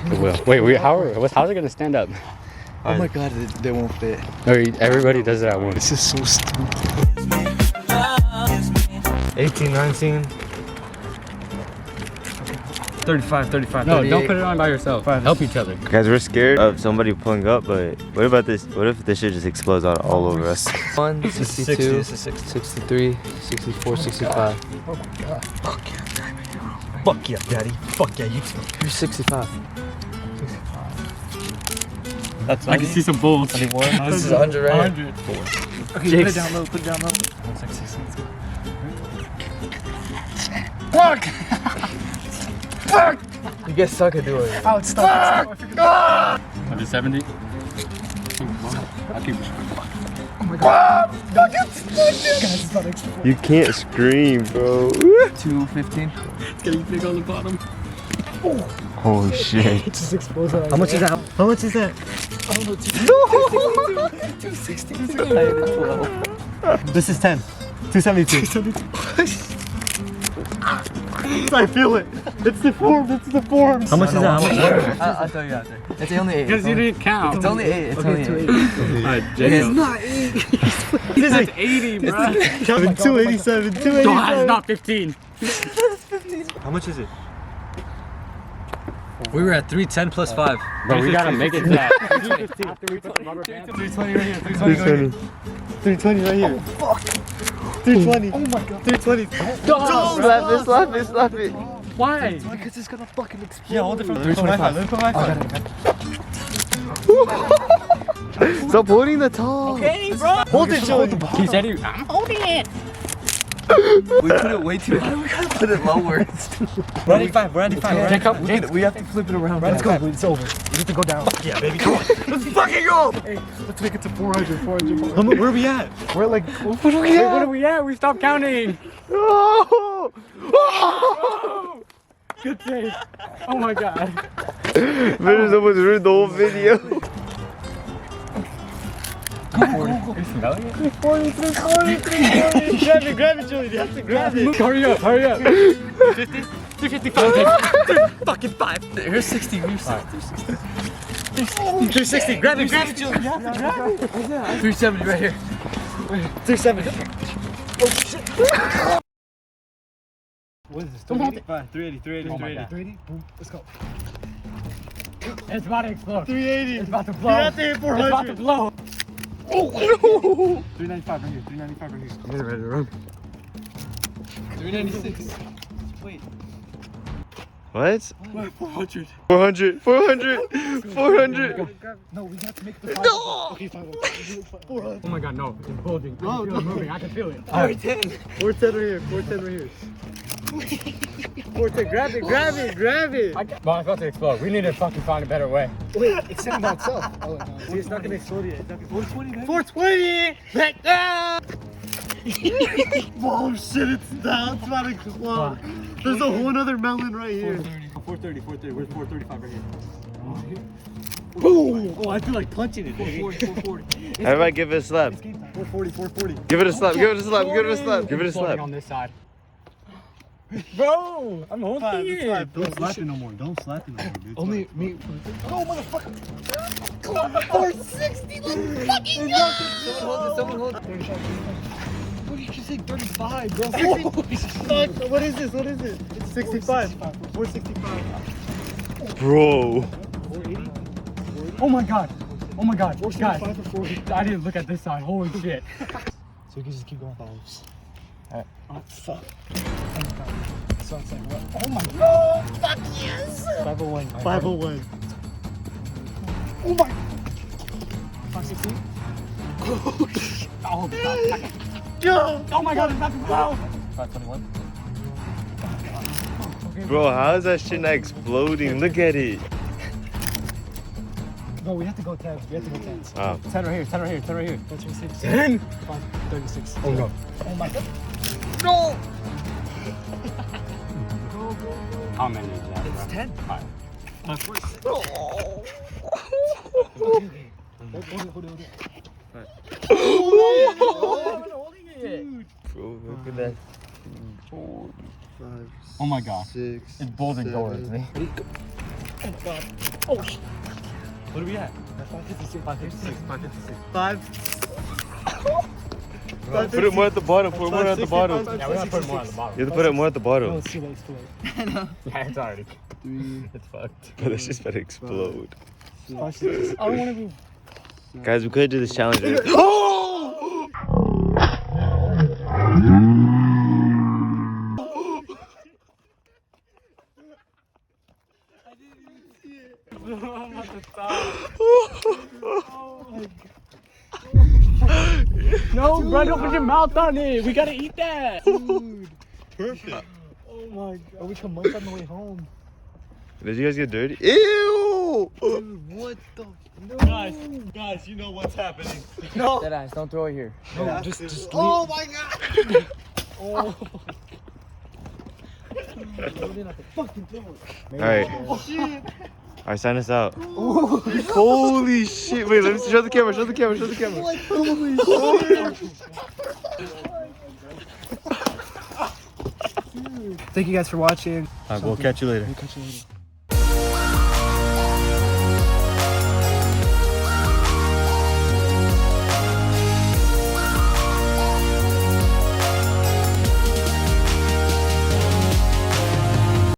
It will. Wait, how's it gonna stand up? Oh my god, they won't fit. Everybody does it at once. This is so stupid. 18, 19. 35, 35. No, 38. don't put it on by yourself. Help each other. Guys, we're scared of somebody pulling up, but what about this? What if this shit just explodes out all over us? 1, 62, 63, 64, 65. Oh my god. Fuck yeah, Fuck yeah, daddy. Fuck yeah, you too. you're 65. That's I can see some bolts. 24. This is 100 right? 100. Okay, put it down low, put it down low. Fuck! Fuck! You guys suck at doing it. Oh, it's stuck. 170. I'll keep it. Oh my god. Guys, it's about to explode. You can't scream, bro. 215. It's getting big on the bottom. Holy shit. It just explodes out. How much is that? How much is that? I don't know, 260. This is 10. 272. I feel it. It's the form. It's the form. How much is that? How much? I'll tell you after. It's only 8. Because you didn't count. It's only 8. It's only 8. Alright, It's not 8. That's 80, bro. 287. No, it's not 15. How much is it? We were at 310 plus 5. Bro, we gotta make it to that. 320 right here. 320 right here. Oh, fuck. 320. Oh my god. 320. Slap it. Why? Because it's gonna fucking explode. Yeah, hold it from 325. Stop holding the top. Okay, bro. Hold it, Joey. He said I'm holding it. We put it way too high. We gotta put it lower. We're at 85. We're at 85. Jacob, We have to flip it around. Let's go. It's over. We have to go down. Yeah, baby. Come on. Let's fucking go. Hey, let's make it to 400. 400. Where are we at? We're like, what are we at? We stopped counting. Oh! Good save. Oh my god. Vince almost ruined the whole video. 340. Grab it, Julie. You have to grab it. Hurry up. 50? 355. Fucking 5. Here's 60. Here's 60. 360. Grab it, Julie. 370 right here. 370. what is this? Don't hold it. 380. 380. Boom. Let's go. It's about to explode. 380. It's about to blow. You're at the 400. It's about to blow. 395 right here. 395 right here. Get ready to run. 396. Wait. What? 400. 400. No, we have to make the 500. No! Okay, 500. 400. Oh my god, no. It's bulging. I can feel it moving. I can feel it. 410. 410 right here. 410 right here. 410. Grab it. Well, it's about to explode. We need to fucking find a better way. Wait, it's sitting by itself. Oh, no. See, it's not gonna explode yet. It's not gonna 420, man. 420! Back down! Oh shit, it's down. It's about to explode. There's a whole other melon right here. 430. Where's 435 right here? Boom! Oh, I feel like punching it. 440. Everybody give it a slap. 440. Give it a slap. Give it a slap. Exploding on this side. Bro, I'm holding it. Don't slap it no more. Don't slap it no more, dude. Only me. Oh, motherfucker. Come on, 460. Let's fucking go. Someone hold it. What did you say? 35, bro. Fuck. What is this? It's 65. 465. Bro. 480. Oh my god. Guys, 475 or 40. I didn't look at this side. Holy shit. So you can just keep going follows. Alright. Oh, fuck. So it's like what? Oh my god. Fuck yes. 501. 501. Oh my. 516. Oh, Yo. oh my god, it's about to blow. 521. Bro, how is that shit not exploding? Look at it. No, we have to go 10. We have to go 10. 10 right here. 36. 10? 36. Oh no. Oh my god. No! How many is that? It's 10. Alright. Hold it. Holding it. Bro, look at that. 4, 5, oh my god. 6. It's bolting towards me. Oh shit. What do we at? 556. 556. 556. 5. Put it more at the bottom. Put it more at the bottom. Yeah, we're gonna put more on the bottom. You have to put it more at the No, bottom. it's too late. It's too late. Yeah, it's already. 3. It's fucked. But that's just about to explode. 5, 6. I don't want to be. Guys, we could do this challenge. Right? No, bro, don't put your mouth on it. We gotta eat that. Dude. Perfect. Oh my god. We can munch on the way home. Did you guys get dirty? Ew! Dude, what the? No. Guys, you know what's happening. No. Dead eyes, don't throw it here. No, just leave. Oh my god! Oh. Fucking throw it. Alright. Alright, sign us out. Holy shit. Wait, let me show the camera. Show the camera. Show the camera. Holy shit. Thank you guys for watching. Alright, we'll catch you later. We'll catch you later.